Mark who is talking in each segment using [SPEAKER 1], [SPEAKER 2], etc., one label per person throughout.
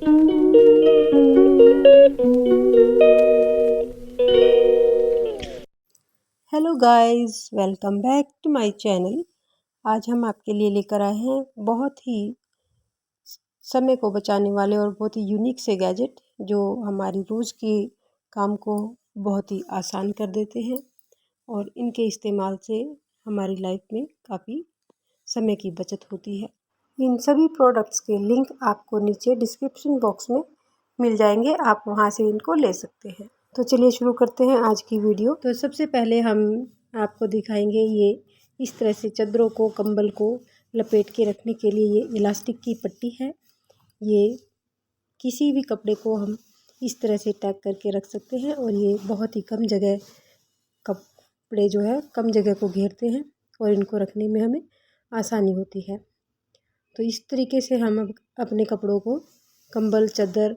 [SPEAKER 1] Hello guys, welcome back to my channel. आज हम आपके लिए लेकर आए हैं बहुत ही समय को बचाने वाले और बहुत ही यूनिक से गैजेट जो हमारी रोज़ के काम को बहुत ही आसान कर देते हैं और इनके इस्तेमाल से हमारी लाइफ में काफ़ी समय की बचत होती है। इन सभी प्रोडक्ट्स के लिंक आपको नीचे डिस्क्रिप्शन बॉक्स में मिल जाएंगे, आप वहां से इनको ले सकते हैं। तो चलिए शुरू करते हैं आज की वीडियो। तो सबसे पहले हम आपको दिखाएंगे ये इस तरह से चादरों को, कंबल को लपेट के रखने के लिए ये इलास्टिक की पट्टी है। ये किसी भी कपड़े को हम इस तरह से टैग करके रख सकते हैं और ये बहुत ही कम जगह कपड़े जो है कम जगह को घेरते हैं और इनको रखने में हमें आसानी होती है। तो इस तरीके से हम अपने कपड़ों को, कंबल, चादर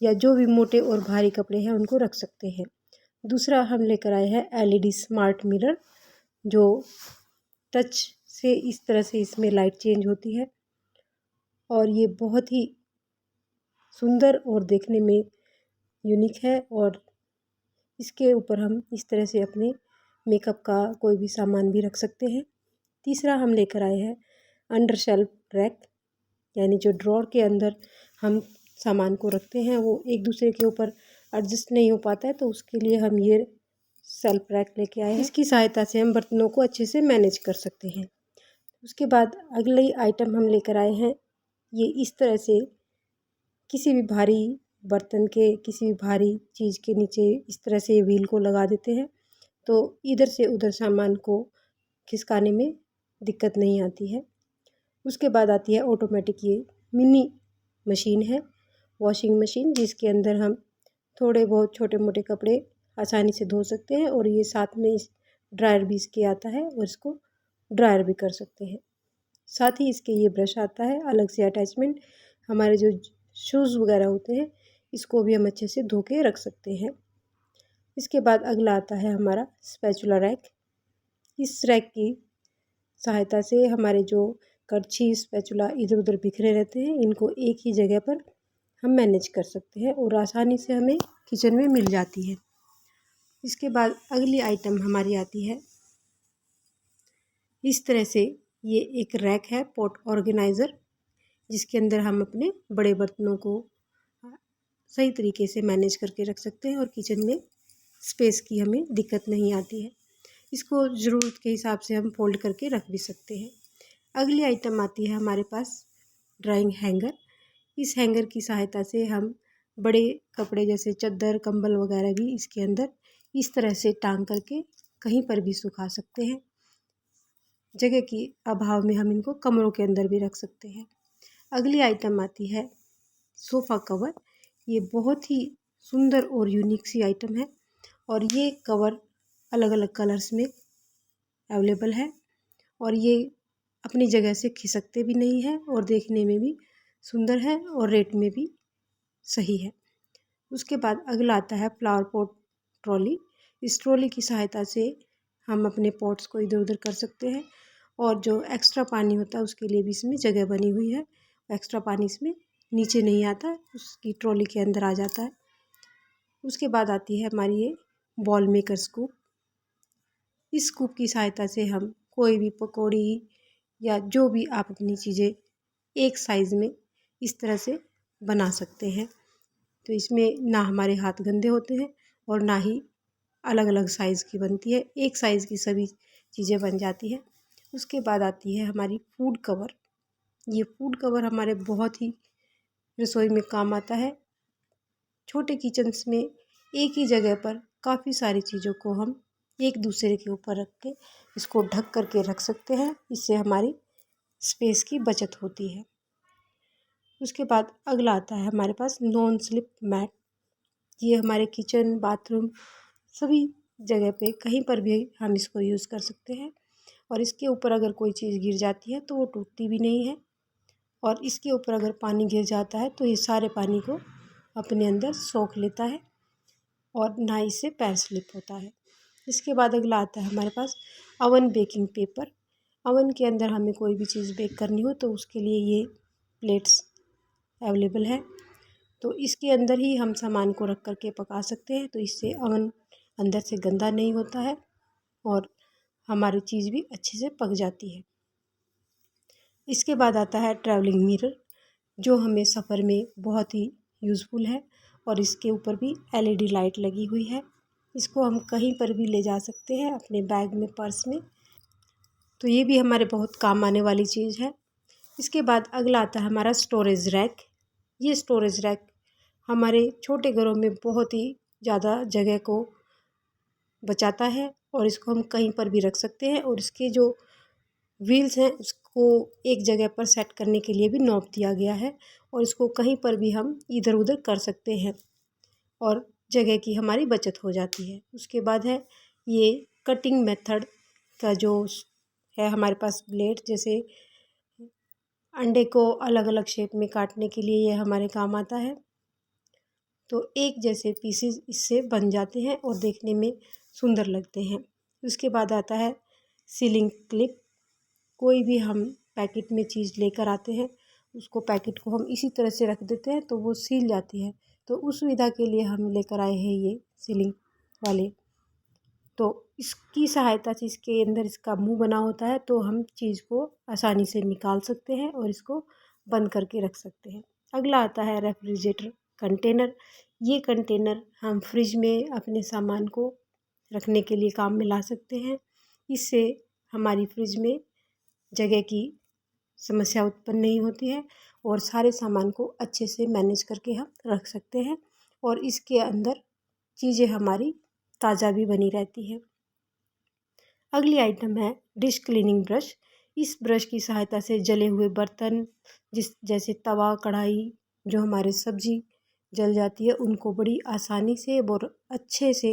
[SPEAKER 1] या जो भी मोटे और भारी कपड़े हैं उनको रख सकते हैं। दूसरा हम लेकर आए हैं एलईडी स्मार्ट मिरर, जो टच से इस तरह से इसमें लाइट चेंज होती है और ये बहुत ही सुंदर और देखने में यूनिक है। और इसके ऊपर हम इस तरह से अपने मेकअप का कोई भी सामान भी रख सकते हैं। तीसरा हम लेकर आए हैं अंडर शेल्फ रैक, यानी जो ड्रॉर के अंदर हम सामान को रखते हैं वो एक दूसरे के ऊपर एडजस्ट नहीं हो पाता है, तो उसके लिए हम ये सेल्फ रैक लेके आए हैं। इसकी सहायता से हम बर्तनों को अच्छे से मैनेज कर सकते हैं। उसके बाद अगली आइटम हम लेकर आए हैं, ये इस तरह से किसी भी भारी बर्तन के, किसी भी भारी चीज़ के नीचे इस तरह से व्हील को लगा देते हैं तो इधर से उधर सामान को खिसकाने में दिक्कत नहीं आती है। उसके बाद आती है ऑटोमेटिक ये मिनी मशीन है, वॉशिंग मशीन, जिसके अंदर हम थोड़े बहुत छोटे मोटे कपड़े आसानी से धो सकते हैं और ये साथ में इस ड्रायर भी इसके आता है और इसको ड्रायर भी कर सकते हैं। साथ ही इसके ये ब्रश आता है अलग से अटैचमेंट, हमारे जो शूज़ वगैरह होते हैं इसको भी हम अच्छे से धो के रख सकते हैं। इसके बाद अगला आता है हमारा स्पैचुला रैक। इस रैक की सहायता से हमारे जो करछी, स्पैचुला इधर उधर बिखरे रहते हैं, इनको एक ही जगह पर हम मैनेज कर सकते हैं और आसानी से हमें किचन में मिल जाती है। इसके बाद अगली आइटम हमारी आती है इस तरह से, ये एक रैक है पॉट ऑर्गेनाइज़र, जिसके अंदर हम अपने बड़े बर्तनों को सही तरीके से मैनेज करके रख सकते हैं और किचन में स्पेस की हमें दिक्कत नहीं आती है। इसको ज़रूरत के हिसाब से हम फोल्ड करके रख भी सकते हैं। अगली आइटम आती है हमारे पास ड्राइंग हैंगर। इस हैंगर की सहायता से हम बड़े कपड़े जैसे चादर, कंबल वगैरह भी इसके अंदर इस तरह से टांग करके कहीं पर भी सुखा सकते हैं। जगह की अभाव में हम इनको कमरों के अंदर भी रख सकते हैं। अगली आइटम आती है सोफ़ा कवर। ये बहुत ही सुंदर और यूनिक सी आइटम है और ये कवर अलग अलग कलर्स में अवेलेबल है और ये अपनी जगह से खिसकते भी नहीं है और देखने में भी सुंदर है और रेट में भी सही है। उसके बाद अगला आता है फ्लावर पॉट ट्रॉली। इस ट्रॉली की सहायता से हम अपने पॉट्स को इधर उधर कर सकते हैं और जो एक्स्ट्रा पानी होता है उसके लिए भी इसमें जगह बनी हुई है। एक्स्ट्रा पानी इसमें नीचे नहीं आता, उसकी ट्रॉली के अंदर आ जाता है। उसके बाद आती है हमारी ये बॉल मेकर स्कूप। इस स्कूप की सहायता से हम कोई भी पकौड़ी या जो भी आप अपनी चीज़ें एक साइज़ में इस तरह से बना सकते हैं। तो इसमें ना हमारे हाथ गंदे होते हैं और ना ही अलग अलग साइज़ की बनती है, एक साइज़ की सभी चीज़ें बन जाती है। उसके बाद आती है हमारी फूड कवर। ये फूड कवर हमारे बहुत ही रसोई में काम आता है। छोटे किचन्स में एक ही जगह पर काफ़ी सारी चीज़ों को हम एक दूसरे के ऊपर रख के इसको ढक करके रख सकते हैं, इससे हमारी स्पेस की बचत होती है। उसके बाद अगला आता है हमारे पास नॉन स्लिप मैट। ये हमारे किचन, बाथरूम सभी जगह पे कहीं पर भी हम इसको यूज़ कर सकते हैं और इसके ऊपर अगर कोई चीज़ गिर जाती है तो वो टूटती भी नहीं है और इसके ऊपर अगर पानी गिर जाता है तो ये सारे पानी को अपने अंदर सोख लेता है और ना इससे पैर स्लिप होता है। इसके बाद अगला आता है हमारे पास अवन बेकिंग पेपर। अवन के अंदर हमें कोई भी चीज़ बेक करनी हो तो उसके लिए ये प्लेट्स अवेलेबल है। तो इसके अंदर ही हम सामान को रख कर के पका सकते हैं, तो इससे अवन अंदर से गंदा नहीं होता है और हमारी चीज़ भी अच्छे से पक जाती है। इसके बाद आता है ट्रैवलिंग मिरर, जो हमें सफ़र में बहुत ही यूज़फुल है और इसके ऊपर भी एलईडी लाइट लगी हुई है। इसको हम कहीं पर भी ले जा सकते हैं अपने बैग में, पर्स में, तो ये भी हमारे बहुत काम आने वाली चीज़ है। इसके बाद अगला आता है हमारा स्टोरेज रैक। ये स्टोरेज रैक हमारे छोटे घरों में बहुत ही ज़्यादा जगह को बचाता है और इसको हम कहीं पर भी रख सकते हैं और इसके जो व्हील्स हैं उसको एक जगह पर सेट करने के लिए भी नॉब दिया गया है और इसको कहीं पर भी हम इधर उधर कर सकते हैं और जगह की हमारी बचत हो जाती है। उसके बाद है ये कटिंग मेथड का जो है हमारे पास ब्लेड, जैसे अंडे को अलग अलग शेप में काटने के लिए ये हमारे काम आता है। तो एक जैसे पीसेस इससे बन जाते हैं और देखने में सुंदर लगते हैं। उसके बाद आता है सीलिंग क्लिप। कोई भी हम पैकेट में चीज़ लेकर आते हैं, उसको पैकेट को हम इसी तरह से रख देते हैं तो वो सील जाती है, तो उस सुविधा के लिए हम लेकर आए हैं ये सीलिंग वाले। तो इसकी सहायता से इसके अंदर इसका मुंह बना होता है, तो हम चीज़ को आसानी से निकाल सकते हैं और इसको बंद करके रख सकते हैं। अगला आता है रेफ्रिजरेटर कंटेनर। ये कंटेनर हम फ्रिज में अपने सामान को रखने के लिए काम में ला सकते हैं। इससे हमारी फ्रिज में जगह की समस्या उत्पन्न नहीं होती है और सारे सामान को अच्छे से मैनेज करके हम रख सकते हैं और इसके अंदर चीज़ें हमारी ताज़ा भी बनी रहती है। अगली आइटम है डिश क्लीनिंग ब्रश। इस ब्रश की सहायता से जले हुए बर्तन जैसे तवा, कढ़ाई, जो हमारे सब्जी जल जाती है, उनको बड़ी आसानी से और अच्छे से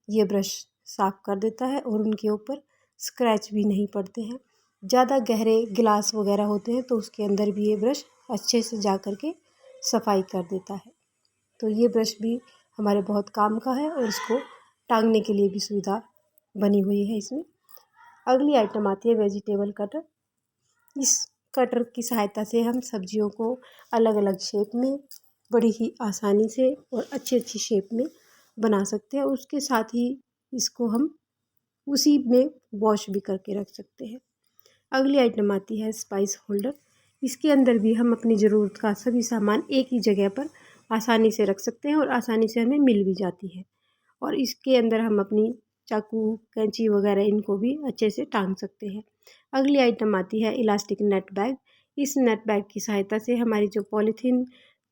[SPEAKER 1] ये ब्रश साफ़ कर देता है और उनके ऊपर स्क्रैच भी नहीं पड़ते हैं। ज़्यादा गहरे गिलास वगैरह होते हैं तो उसके अंदर भी ये ब्रश अच्छे से जा कर के सफाई कर देता है। तो ये ब्रश भी हमारे बहुत काम का है और इसको टांगने के लिए भी सुविधा बनी हुई है इसमें। अगली आइटम आती है वेजिटेबल कटर। इस कटर की सहायता से हम सब्जियों को अलग अलग शेप में बड़ी ही आसानी से और अच्छी अच्छी शेप में बना सकते हैं। उसके साथ ही इसको हम उसी में वॉश भी करके रख सकते हैं। अगली आइटम आती है स्पाइस होल्डर। इसके अंदर भी हम अपनी ज़रूरत का सभी सामान एक ही जगह पर आसानी से रख सकते हैं और आसानी से हमें मिल भी जाती है और इसके अंदर हम अपनी चाकू, कैंची वगैरह इनको भी अच्छे से टांग सकते हैं। अगली आइटम आती है इलास्टिक नेट बैग। इस नेट बैग की सहायता से हमारी जो पॉलीथीन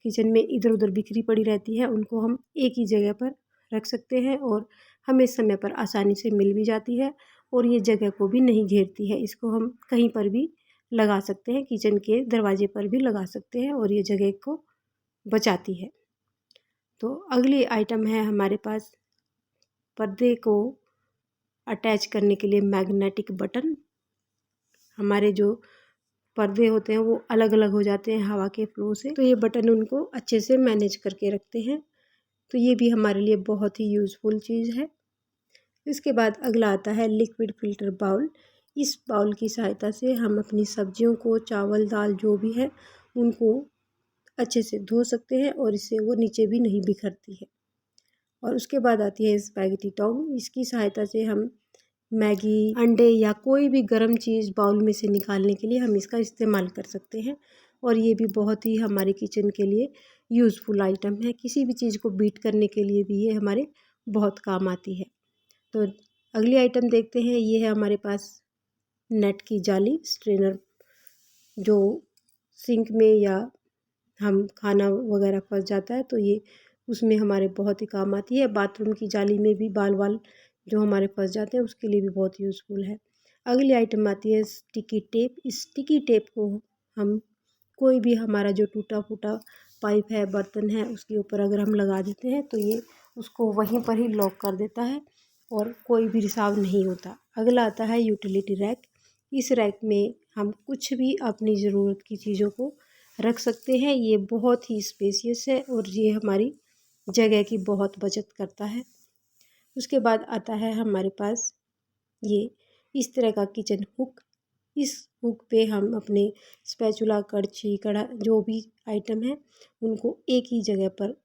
[SPEAKER 1] किचन में इधर उधर बिखरी पड़ी रहती है उनको हम एक ही जगह पर रख सकते हैं और हमें समय पर आसानी से मिल भी जाती है और ये जगह को भी नहीं घेरती है। इसको हम कहीं पर भी लगा सकते हैं, किचन के दरवाजे पर भी लगा सकते हैं और ये जगह को बचाती है। तो अगली आइटम है हमारे पास पर्दे को अटैच करने के लिए मैग्नेटिक बटन। हमारे जो पर्दे होते हैं वो अलग अलग हो जाते हैं हवा के फ्लो से, तो ये बटन उनको अच्छे से मैनेज करके रखते हैं, तो ये भी हमारे लिए बहुत ही यूज़फुल चीज़ है। इसके बाद अगला आता है लिक्विड फिल्टर बाउल। इस बाउल की सहायता से हम अपनी सब्जियों को, चावल, दाल जो भी है, उनको अच्छे से धो सकते हैं और इससे वो नीचे भी नहीं बिखरती है। और उसके बाद आती है स्पैगेटी टोंग। इसकी सहायता से हम मैगी, अंडे या कोई भी गर्म चीज़ बाउल में से निकालने के लिए हम इसका इस्तेमाल कर सकते हैं और ये भी बहुत ही हमारे किचन के लिए यूज़फुल आइटम है। किसी भी चीज़ को बीट करने के लिए भी ये हमारे बहुत काम आती है। तो अगली आइटम देखते हैं, ये है हमारे पास नेट की जाली स्ट्रेनर, जो सिंक में या हम खाना वगैरह फंस जाता है तो ये उसमें हमारे बहुत ही काम आती है। बाथरूम की जाली में भी बाल वाल जो हमारे फंस जाते हैं उसके लिए भी बहुत यूज़फुल है। अगली आइटम आती है स्टिकी टेप। इस स्टिकी टेप को हम कोई भी हमारा जो टूटा फूटा पाइप है, बर्तन है, उसके ऊपर अगर हम लगा देते हैं तो ये उसको वहीं पर ही लॉक कर देता है और कोई भी रिसाव नहीं होता। अगला आता है यूटिलिटी रैक। इस रैक में हम कुछ भी अपनी ज़रूरत की चीज़ों को रख सकते हैं। ये बहुत ही स्पेसियस है और ये हमारी जगह की बहुत बचत करता है। उसके बाद आता है हमारे पास ये इस तरह का किचन हुक। इस हुक पे हम अपने स्पैचुला, कड़छी, कड़ा जो भी आइटम है उनको एक ही जगह पर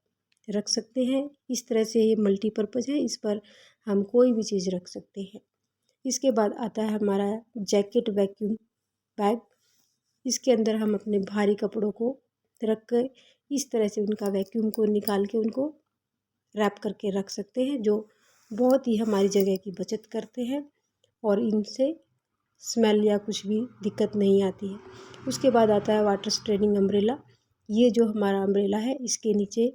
[SPEAKER 1] रख सकते हैं। इस तरह से ये मल्टीपर्पज़ है, इस पर हम कोई भी चीज़ रख सकते हैं। इसके बाद आता है हमारा जैकेट वैक्यूम बैग। इसके अंदर हम अपने भारी कपड़ों को रख कर इस तरह से उनका वैक्यूम को निकाल के उनको रैप करके रख सकते हैं, जो बहुत ही हमारी जगह की बचत करते हैं और इनसे स्मेल या कुछ भी दिक्कत नहीं आती है। उसके बाद आता है वाटर स्ट्रेनिंग अम्ब्रेला। ये जो हमारा अम्ब्रेला है इसके नीचे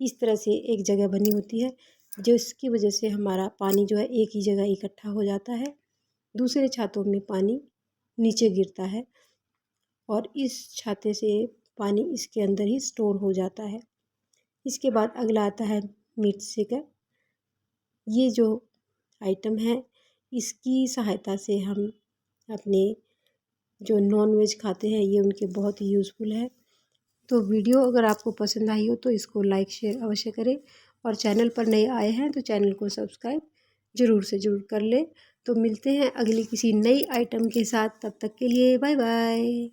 [SPEAKER 1] इस तरह से एक जगह बनी होती है, जिसकी वजह से हमारा पानी जो है एक ही जगह इकट्ठा हो जाता है, दूसरे छातों में पानी नीचे गिरता है और इस छाते से पानी इसके अंदर ही स्टोर हो जाता है। इसके बाद अगला आता है मीट शेकर। ये जो आइटम है इसकी सहायता से हम अपने जो नॉन वेज खाते हैं ये उनके बहुत ही यूज़फुल है। तो वीडियो अगर आपको पसंद आई हो तो इसको लाइक शेयर अवश्य करें और चैनल पर नए आए हैं तो चैनल को सब्सक्राइब ज़रूर से ज़रूर कर लें। तो मिलते हैं अगली किसी नई आइटम के साथ, तब तक के लिए बाय बाय।